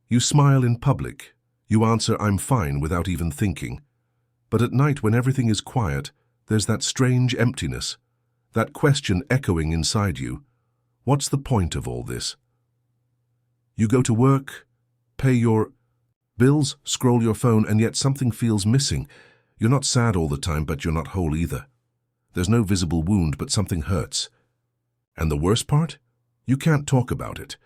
You smile in public. You answer, "I'm fine," without even thinking. But at night, when everything is quiet, there's that strange emptiness, that question echoing inside you. What's the point of all this? You go to work, pay your bills, scroll your phone, and yet something feels missing. You're not sad all the time, but you're not whole either. There's no visible wound, but something hurts. And the worst part? You can't talk about it.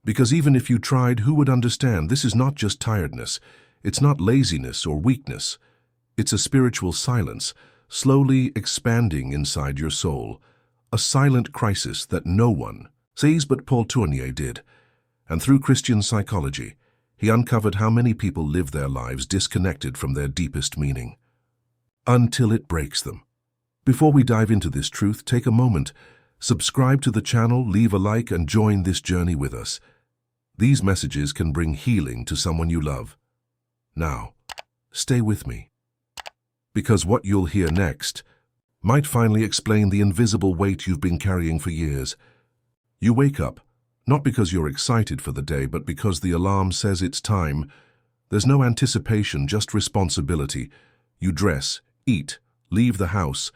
Because even if you tried, who would understand? This is not just tiredness. It's not laziness or weakness. It's a spiritual silence, slowly expanding inside your soul. A silent crisis that no one sees, but Paul Tournie did. And through Christian psychology, he uncovered how many people live their lives disconnected from their deepest meaning, until it breaks them. Before we dive into this truth, take a moment, subscribe to the channel, leave a like, and join this journey with us. These messages can bring healing to someone you love. Now, stay with me, because what you'll hear next might finally explain the invisible weight you've been carrying for years. You wake up, not because you're excited for the day, but because the alarm says it's time. There's no anticipation, just responsibility. You dress, eat, leave the house,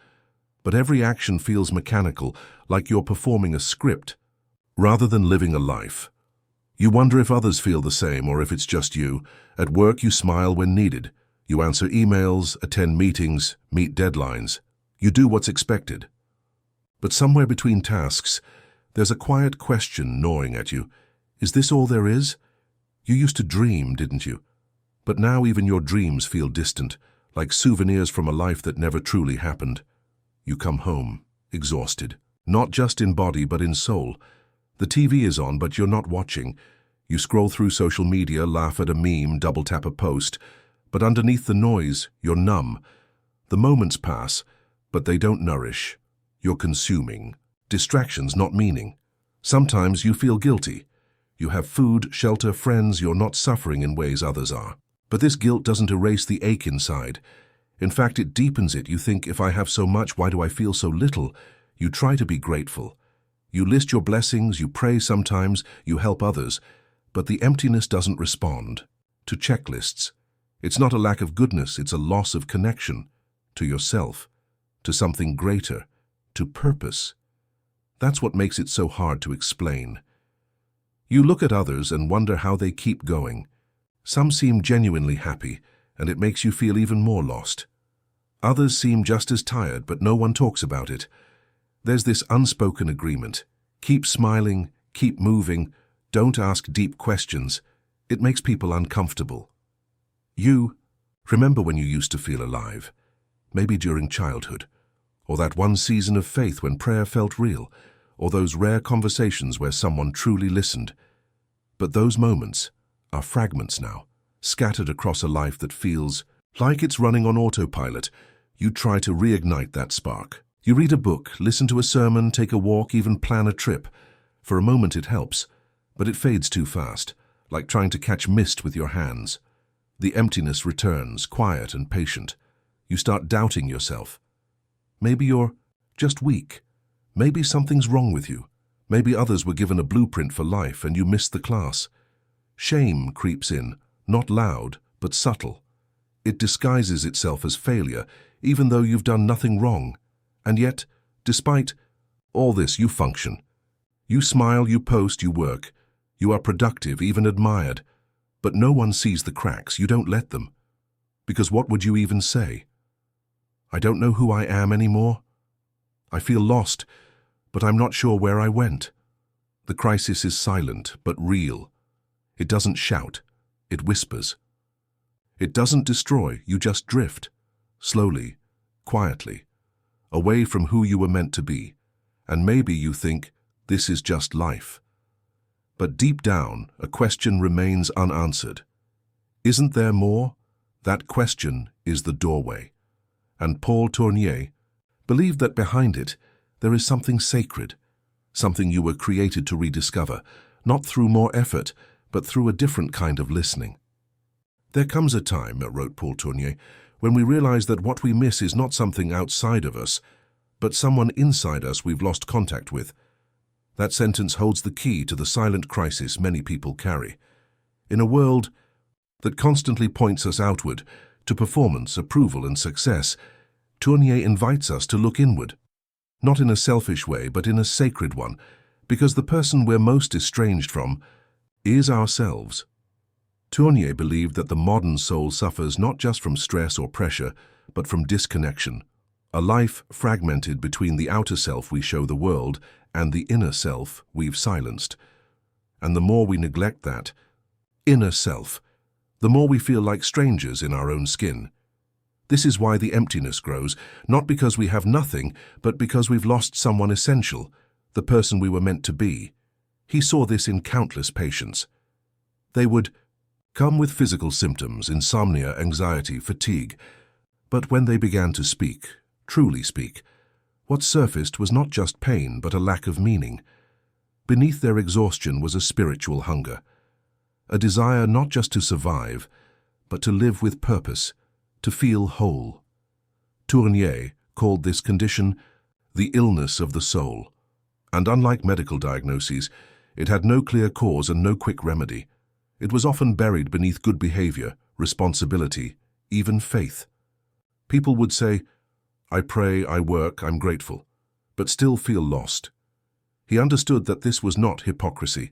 but every action feels mechanical, like you're performing a script, rather than living a life. You wonder if others feel the same, or if it's just you. At work, you smile when needed. You answer emails, attend meetings, meet deadlines. You do what's expected. But somewhere between tasks, there's a quiet question gnawing at you. Is this all there is? You used to dream, didn't you? But now even your dreams feel distant, like souvenirs from a life that never truly happened. You come home, exhausted, not just in body but in soul. The TV is on, but you're not watching. You scroll through social media, laugh at a meme, double-tap a post, but underneath the noise, you're numb. The moments pass, but they don't nourish. You're consuming. Distractions, not meaning. Sometimes you feel guilty. You have food, shelter, friends, you're not suffering in ways others are. But this guilt doesn't erase the ache inside. In fact, it deepens it. You think, if I have so much, why do I feel so little? You try to be grateful. You list your blessings, you pray sometimes, you help others, but the emptiness doesn't respond to checklists. It's not a lack of goodness, it's a loss of connection to yourself, to something greater, to purpose. That's what makes it so hard to explain. You look at others and wonder how they keep going. Some seem genuinely happy, and it makes you feel even more lost. Others seem just as tired, but no one talks about it. There's this unspoken agreement. Keep smiling, keep moving, don't ask deep questions. It makes people uncomfortable. You remember when you used to feel alive, maybe during childhood, or that one season of faith when prayer felt real, or those rare conversations where someone truly listened. But those moments are fragments now, scattered across a life that feels like it's running on autopilot. You try to reignite that spark. You read a book, listen to a sermon, take a walk, even plan a trip. For a moment it helps, but it fades too fast, like trying to catch mist with your hands. The emptiness returns, quiet and patient. You start doubting yourself. Maybe you're just weak. Maybe something's wrong with you. Maybe others were given a blueprint for life and you missed the class. Shame creeps in, not loud, but subtle. It disguises itself as failure, even though you've done nothing wrong. And yet, despite all this, you function. You smile, you post, you work. You are productive, even admired. But no one sees the cracks. You don't let them. Because what would you even say? I don't know who I am anymore. I feel lost, but I'm not sure where I went. The crisis is silent, but real. It doesn't shout. It whispers. It doesn't destroy. You just drift. Slowly, quietly, away from who you were meant to be. And maybe you think, this is just life. But deep down, a question remains unanswered. Isn't there more? That question is the doorway. And Paul Tournie believed that behind it, there is something sacred, something you were created to rediscover, not through more effort, but through a different kind of listening. There comes a time, wrote Paul Tournie, when we realize that what we miss is not something outside of us, but someone inside us we've lost contact with. That sentence holds the key to the silent crisis many people carry. In a world that constantly points us outward to performance, approval, and success, Tournie invites us to look inward, not in a selfish way, but in a sacred one, because the person we're most estranged from is ourselves. Tournie believed that the modern soul suffers not just from stress or pressure, but from disconnection, a life fragmented between the outer self we show the world and the inner self we've silenced. And the more we neglect that inner self, the more we feel like strangers in our own skin. This is why the emptiness grows, not because we have nothing, but because we've lost someone essential, the person we were meant to be. He saw this in countless patients. They would come with physical symptoms, insomnia, anxiety, fatigue. But when they began to speak, truly speak, what surfaced was not just pain, but a lack of meaning. Beneath their exhaustion was a spiritual hunger, a desire not just to survive, but to live with purpose, to feel whole. Tournie called this condition the illness of the soul, and unlike medical diagnoses, it had no clear cause and no quick remedy. It was often buried beneath good behavior, responsibility, even faith. People would say, "I pray, I work, I'm grateful," but still feel lost. He understood that this was not hypocrisy.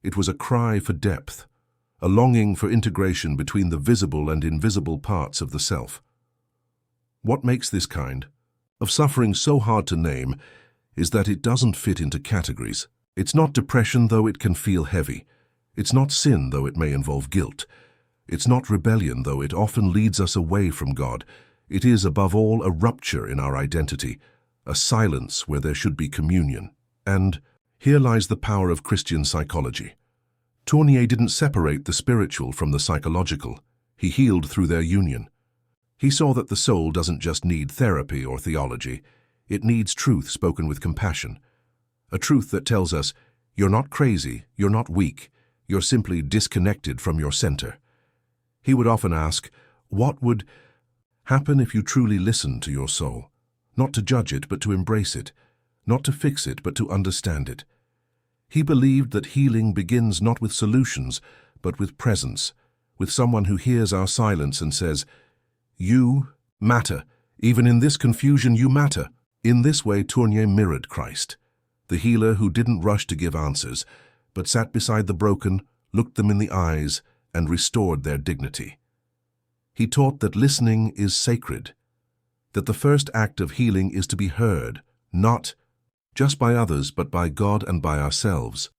It was a cry for depth, a longing for integration between the visible and invisible parts of the self. What makes this kind of suffering so hard to name is that it doesn't fit into categories. It's not depression, though it can feel heavy. It's not sin, though it may involve guilt. It's not rebellion, though it often leads us away from God. It is, above all, a rupture in our identity, a silence where there should be communion. And here lies the power of Christian psychology. Tournie didn't separate the spiritual from the psychological. He healed through their union. He saw that the soul doesn't just need therapy or theology. It needs truth spoken with compassion. A truth that tells us, you're not crazy, you're not weak, you're simply disconnected from your center. He would often ask, what would happen if you truly listened to your soul? Not to judge it, but to embrace it. Not to fix it, but to understand it. He believed that healing begins not with solutions, but with presence, with someone who hears our silence and says, "You matter. Even in this confusion, you matter." In this way, Tournie mirrored Christ, the healer who didn't rush to give answers, but sat beside the broken, looked them in the eyes, and restored their dignity. He taught that listening is sacred, that the first act of healing is to be heard, not just by others, but by God and by ourselves.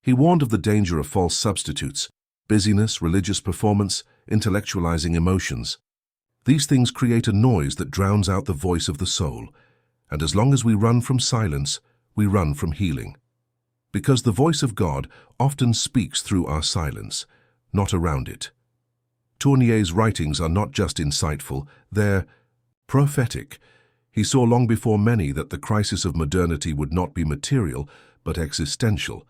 He warned of the danger of false substitutes, busyness, religious performance, intellectualizing emotions. These things create a noise that drowns out the voice of the soul, and as long as we run from silence, we run from healing. Because the voice of God often speaks through our silence, not around it. Tournie's writings are not just insightful, they're prophetic. He saw long before many that the crisis of modernity would not be material, but existential,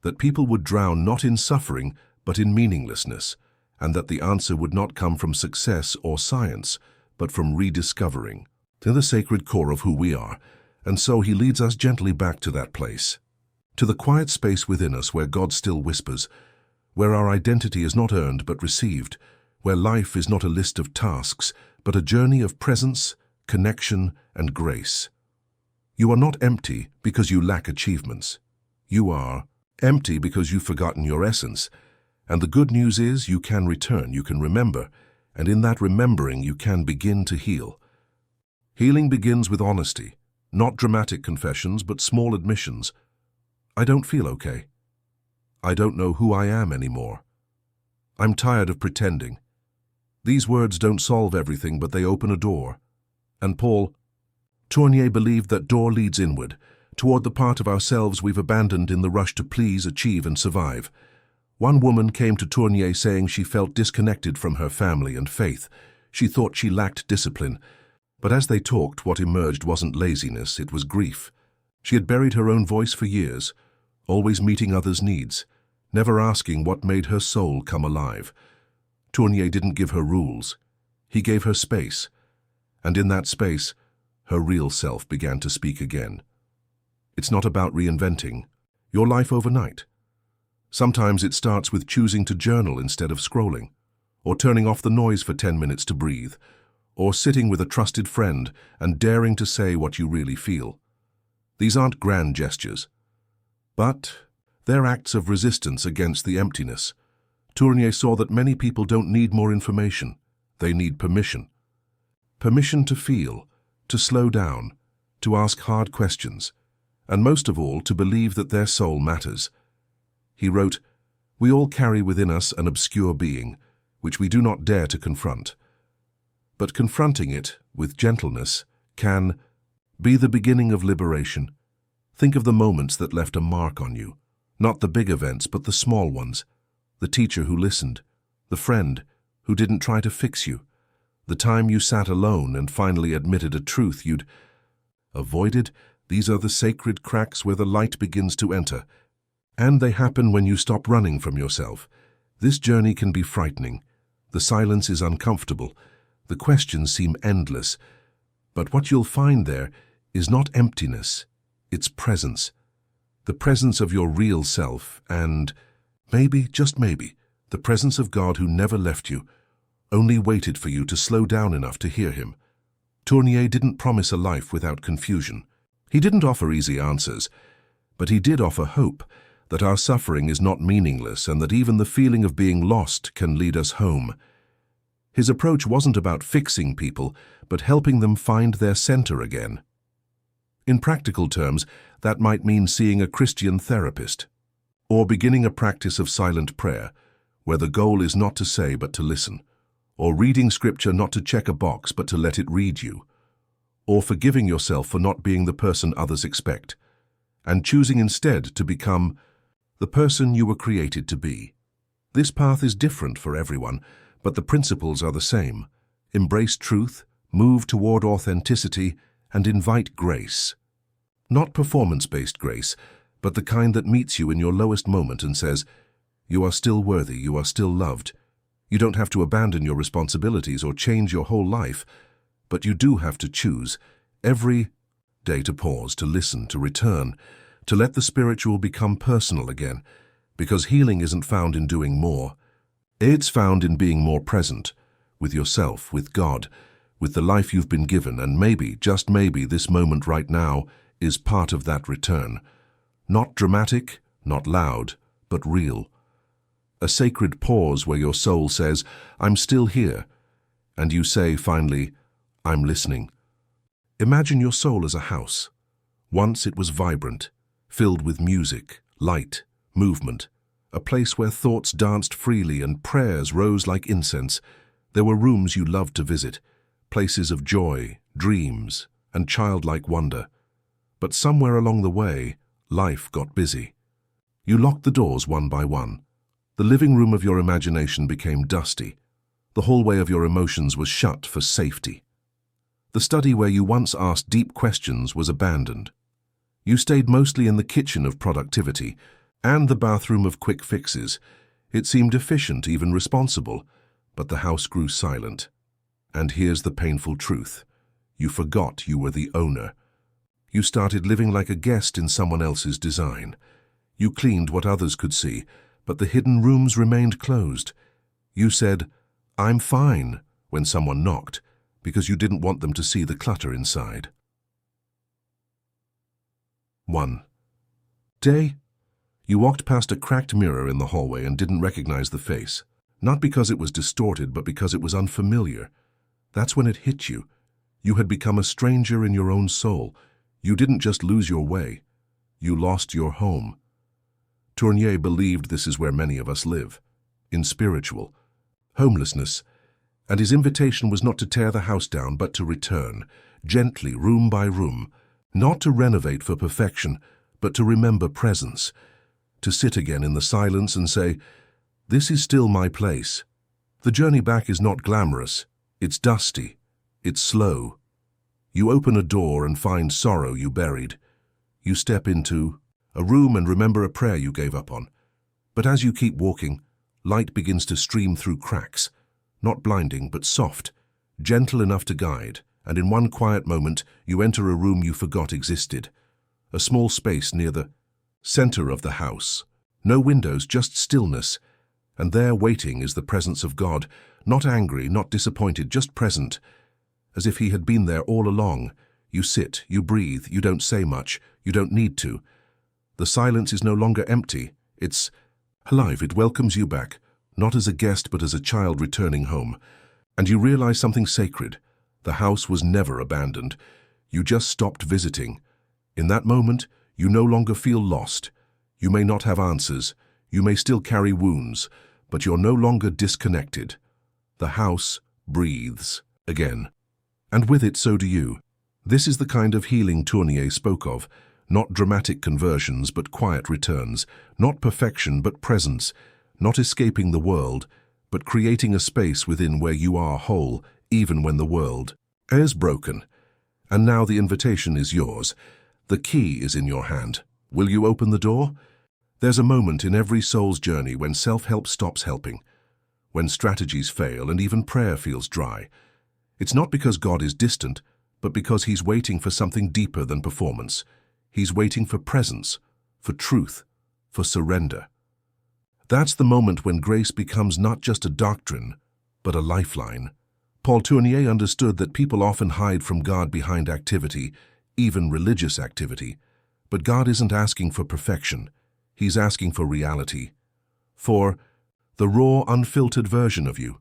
that people would drown not in suffering, but in meaninglessness, and that the answer would not come from success or science, but from rediscovering the sacred core of who we are. And so he leads us gently back to that place, to the quiet space within us where God still whispers, where our identity is not earned but received, where life is not a list of tasks, but a journey of presence, connection, and grace. You are not empty because you lack achievements. You are empty because you've forgotten your essence. And the good news is you can return, you can remember, and in that remembering you can begin to heal. Healing begins with honesty, not dramatic confessions, but small admissions. I don't feel okay. I don't know who I am anymore. I'm tired of pretending. These words don't solve everything, but they open a door. And Tournie believed that door leads inward, toward the part of ourselves we've abandoned in the rush to please, achieve, and survive. One woman came to Tournie saying she felt disconnected from her family and faith. She thought she lacked discipline. But as they talked, what emerged wasn't laziness, it was grief. She had buried her own voice for years, always meeting others' needs, never asking what made her soul come alive. Tournie didn't give her rules. He gave her space. And in that space, her real self began to speak again. It's not about reinventing your life overnight. Sometimes it starts with choosing to journal instead of scrolling, or turning off the noise for 10 minutes to breathe, or sitting with a trusted friend and daring to say what you really feel. These aren't grand gestures, but they're acts of resistance against the emptiness. Tournie saw that many people don't need more information. They need permission. Permission to feel, to slow down, to ask hard questions, and most of all, to believe that their soul matters. He wrote, "We all carry within us an obscure being, which we do not dare to confront. But confronting it with gentleness can be the beginning of liberation. Think of the moments that left a mark on you, not the big events, but the small ones. The teacher who listened, the friend who didn't try to fix you, the time you sat alone and finally admitted a truth you'd avoided. These are the sacred cracks where the light begins to enter. And they happen when you stop running from yourself. This journey can be frightening. The silence is uncomfortable. The questions seem endless. But what you'll find there is not emptiness. It's presence. The presence of your real self and, maybe, just maybe, the presence of God who never left you, only waited for you to slow down enough to hear him. Tournie didn't promise a life without confusion. He didn't offer easy answers, but he did offer hope, that our suffering is not meaningless and that even the feeling of being lost can lead us home. His approach wasn't about fixing people, but helping them find their center again. In practical terms, that might mean seeing a Christian therapist, or beginning a practice of silent prayer, where the goal is not to say but to listen, or reading scripture not to check a box but to let it read you, or forgiving yourself for not being the person others expect, and choosing instead to become the person you were created to be. This path is different for everyone, but the principles are the same. Embrace truth, move toward authenticity, and invite grace. Not performance-based grace, but the kind that meets you in your lowest moment and says, "You are still worthy, you are still loved." You don't have to abandon your responsibilities or change your whole life, but you do have to choose every day to pause, to listen, to return, to let the spiritual become personal again, because healing isn't found in doing more. It's found in being more present, with yourself, with God, with the life you've been given, and maybe, just maybe, this moment right now is part of that return. Not dramatic, not loud, but real. A sacred pause where your soul says, "I'm still here," and you say, finally, "I'm listening." Imagine your soul as a house. Once it was vibrant, filled with music, light, movement, a place where thoughts danced freely and prayers rose like incense. There were rooms you loved to visit, places of joy, dreams, and childlike wonder. But somewhere along the way, life got busy. You locked the doors one by one. The living room of your imagination became dusty. The hallway of your emotions was shut for safety. The study where you once asked deep questions was abandoned. You stayed mostly in the kitchen of productivity and the bathroom of quick fixes. It seemed efficient, even responsible, but the house grew silent. And here's the painful truth. You forgot you were the owner. You started living like a guest in someone else's design. You cleaned what others could see, but the hidden rooms remained closed. You said, "I'm fine," when someone knocked, because you didn't want them to see the clutter inside. 1. Day. You walked past a cracked mirror in the hallway and didn't recognize the face, not because it was distorted, but because it was unfamiliar. That's when it hit you. You had become a stranger in your own soul. You didn't just lose your way. You lost your home. Tournie believed this is where many of us live, in spiritual homelessness, and his invitation was not to tear the house down, but to return, gently, room by room, not to renovate for perfection, but to remember presence, to sit again in the silence and say, "This is still my place." The journey back is not glamorous. It's dusty. It's slow. You open a door and find sorrow you buried. You step into a room and remember a prayer you gave up on. But as you keep walking, light begins to stream through cracks, not blinding, but soft, gentle enough to guide, and in one quiet moment you enter a room you forgot existed, a small space near the center of the house, No windows, just stillness. And there, waiting, is the presence of God, not angry, not disappointed, just present, as if he had been there all along. You sit, you breathe, you don't say much, you don't need to. The silence is no longer empty, it's alive. It welcomes you back, not as a guest but as a child returning home. And you realize something sacred. The house was never abandoned. You just stopped visiting. In that moment, you no longer feel lost. You may not have answers, you may still carry wounds, but you're no longer disconnected. The house breathes again. And with it, so do you. This is the kind of healing Tournie spoke of. Not dramatic conversions, but quiet returns. Not perfection, but presence. Not escaping the world, but creating a space within where you are whole, even when the world is broken. And now the invitation is yours. The key is in your hand. Will you open the door? There's a moment in every soul's journey when self-help stops helping, when strategies fail and even prayer feels dry. It's not because God is distant, but because he's waiting for something deeper than performance. He's waiting for presence, for truth, for surrender. That's the moment when grace becomes not just a doctrine, but a lifeline. Paul Tournie understood that people often hide from God behind activity, even religious activity. But God isn't asking for perfection. He's asking for reality. For the raw, unfiltered version of you.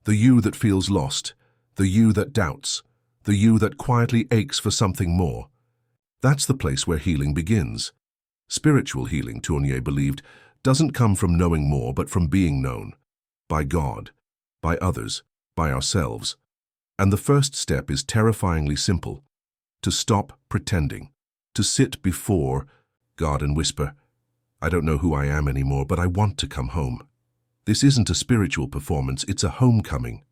The you that feels lost. The you that doubts. The you that quietly aches for something more. That's the place where healing begins. Spiritual healing, Tournie believed, doesn't come from knowing more, but from being known. By God, by others, by ourselves. And the first step is terrifyingly simple. To stop pretending. To sit before God and whisper, I don't know who I am anymore, but I want to come home. This isn't a spiritual performance, it's a homecoming.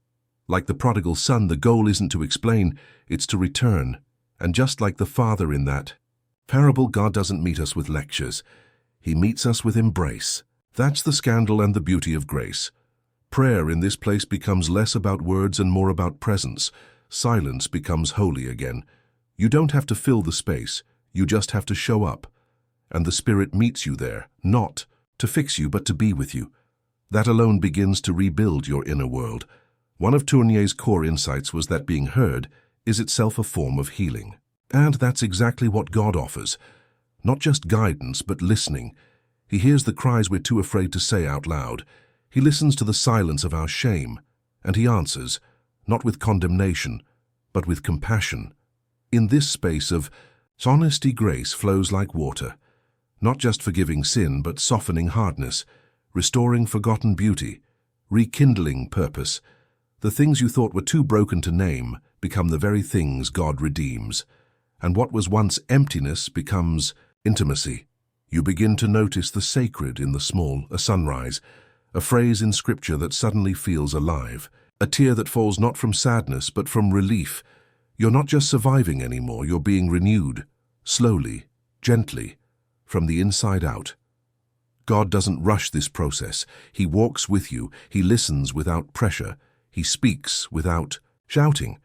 Like the prodigal son, the goal isn't to explain, it's to return. And just like the father in that parable, God doesn't meet us with lectures. He meets us with embrace. That's the scandal and the beauty of grace. Prayer in this place becomes less about words and more about presence. Silence becomes holy again. You don't have to fill the space. You just have to show up. And the Spirit meets you there, not to fix you, but to be with you. That alone begins to rebuild your inner world. One of Tournie's core insights was that being heard is itself a form of healing. And that's exactly what God offers. Not just guidance, but listening. He hears the cries we're too afraid to say out loud. He listens to the silence of our shame. And he answers, not with condemnation, but with compassion. In this space of honesty, grace flows like water, not just forgiving sin, but softening hardness, restoring forgotten beauty, rekindling purpose. The things you thought were too broken to name become the very things God redeems. And what was once emptiness becomes intimacy. You begin to notice the sacred in the small, a sunrise, a phrase in Scripture that suddenly feels alive, a tear that falls not from sadness, but from relief. You're not just surviving anymore, you're being renewed, slowly, gently, from the inside out. God doesn't rush this process. He walks with you. He listens without pressure. He speaks without shouting.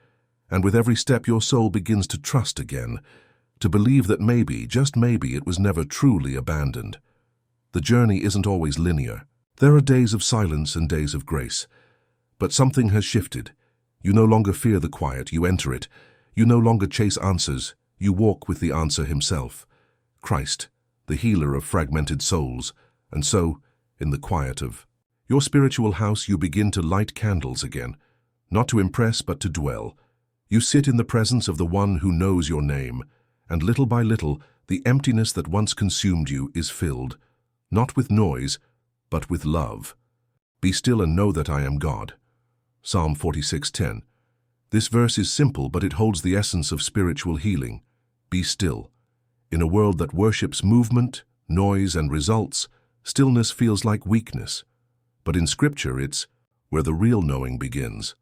And with every step your soul begins to trust again, to believe that maybe, just maybe, it was never truly abandoned. The journey isn't always linear. There are days of silence and days of grace. But something has shifted. You no longer fear the quiet, you enter it. You no longer chase answers, you walk with the answer himself. Christ, the healer of fragmented souls. And so, in the quiet of your spiritual house, you begin to light candles again, not to impress but to dwell. You sit in the presence of the one who knows your name, and little by little, the emptiness that once consumed you is filled, not with noise, but with love. Be still and know that I am God. Psalm 46:10. This verse is simple, but it holds the essence of spiritual healing. Be still. In a world that worships movement, noise, and results, stillness feels like weakness. But in Scripture, it's where the real knowing begins.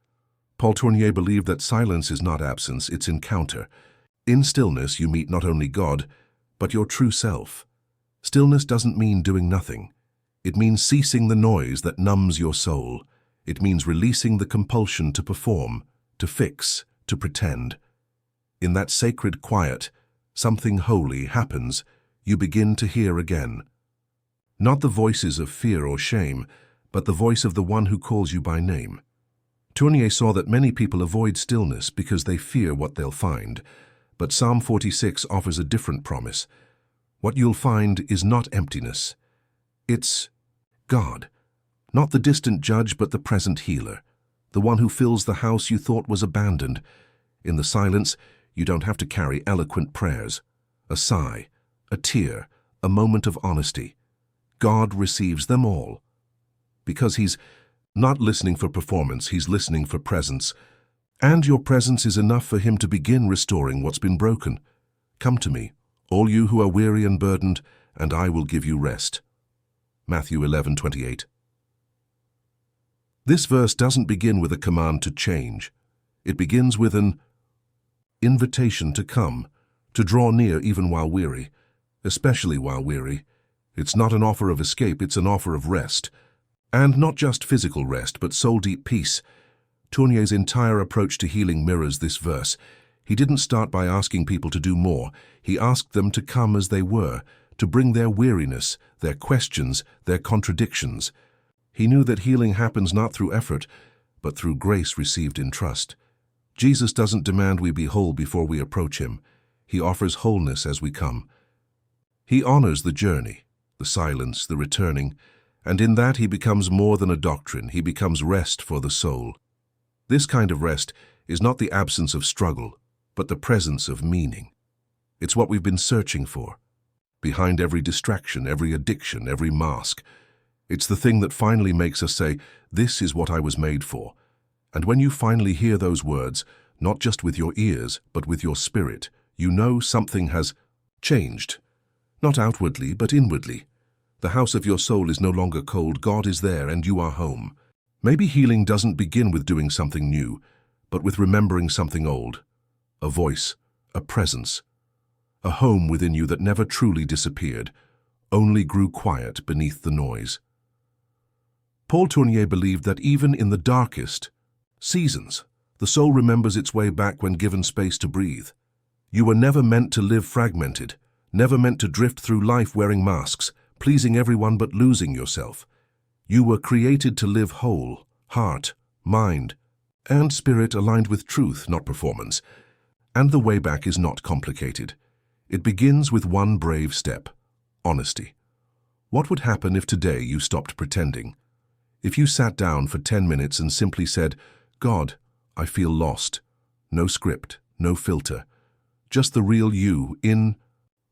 Paul Tournie believed that silence is not absence, it's encounter. In stillness, you meet not only God, but your true self. Stillness doesn't mean doing nothing. It means ceasing the noise that numbs your soul. It means releasing the compulsion to perform, to fix, to pretend. In that sacred quiet, something holy happens. You begin to hear again. Not the voices of fear or shame, but the voice of the one who calls you by name. Tournie saw that many people avoid stillness because they fear what they'll find, but Psalm 46 offers a different promise. What you'll find is not emptiness. It's God. Not the distant judge, but the present healer, the one who fills the house you thought was abandoned. In the silence, you don't have to carry eloquent prayers, a sigh, a tear, a moment of honesty. God receives them all. Because He's not listening for performance, He's listening for presence. And your presence is enough for Him to begin restoring what's been broken. Come to me, all you who are weary and burdened, and I will give you rest. Matthew 11:28. This verse doesn't begin with a command to change. It begins with an invitation to come, to draw near even while weary, especially while weary. It's not an offer of escape, it's an offer of rest. And not just physical rest, but soul-deep peace. Tournie's entire approach to healing mirrors this verse. He didn't start by asking people to do more. He asked them to come as they were, to bring their weariness, their questions, their contradictions. He knew that healing happens not through effort, but through grace received in trust. Jesus doesn't demand we be whole before we approach Him. He offers wholeness as we come. He honors the journey, the silence, the returning, and in that He becomes more than a doctrine. He becomes rest for the soul. This kind of rest is not the absence of struggle, but the presence of meaning. It's what we've been searching for. Behind every distraction, every addiction, every mask. It's the thing that finally makes us say, "This is what I was made for." And when you finally hear those words, not just with your ears, but with your spirit, you know something has changed. Not outwardly, but inwardly. The house of your soul is no longer cold. God is there and you are home. Maybe healing doesn't begin with doing something new, but with remembering something old. A voice, a presence, a home within you that never truly disappeared, only grew quiet beneath the noise. Paul Tournie believed that even in the darkest seasons, the soul remembers its way back when given space to breathe. You were never meant to live fragmented, never meant to drift through life wearing masks, pleasing everyone but losing yourself. You were created to live whole, heart, mind, and spirit aligned with truth, not performance. And the way back is not complicated. It begins with one brave step: honesty. What would happen if today you stopped pretending? If you sat down for 10 minutes and simply said, "God, I feel lost." No script, no filter. Just the real you in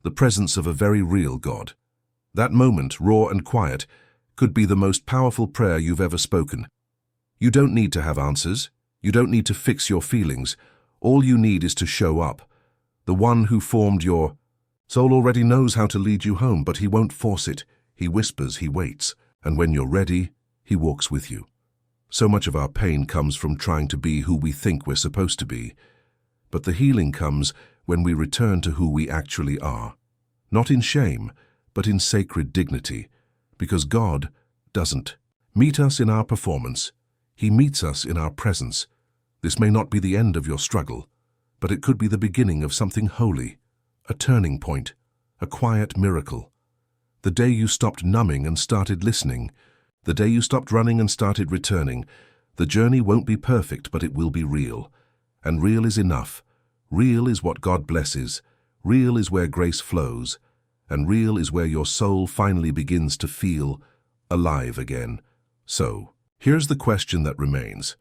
the presence of a very real God. That moment, raw and quiet, could be the most powerful prayer you've ever spoken. You don't need to have answers. You don't need to fix your feelings. All you need is to show up. The one who formed your soul already knows how to lead you home, but He won't force it. He whispers, He waits, and when you're ready, He walks with you. So much of our pain comes from trying to be who we think we're supposed to be. But the healing comes when we return to who we actually are. Not in shame, but in sacred dignity. Because God doesn't meet us in our performance. He meets us in our presence. This may not be the end of your struggle, but it could be the beginning of something holy, a turning point, a quiet miracle. The day you stopped numbing and started listening, the day you stopped running and started returning, the journey won't be perfect, but it will be real. And real is enough. Real is what God blesses. Real is where grace flows. And real is where your soul finally begins to feel alive again. So, here's the question that remains.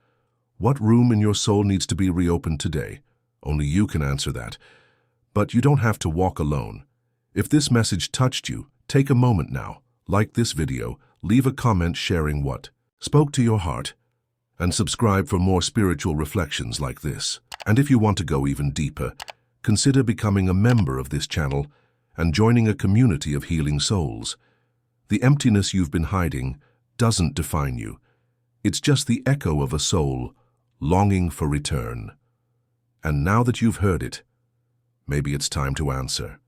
What room in your soul needs to be reopened today? Only you can answer that. But you don't have to walk alone. If this message touched you, take a moment now, like this video, leave a comment sharing what spoke to your heart, and subscribe for more spiritual reflections like this. And if you want to go even deeper, consider becoming a member of this channel and joining a community of healing souls. The emptiness you've been hiding doesn't define you. It's just the echo of a soul longing for return. And now that you've heard it, maybe it's time to answer.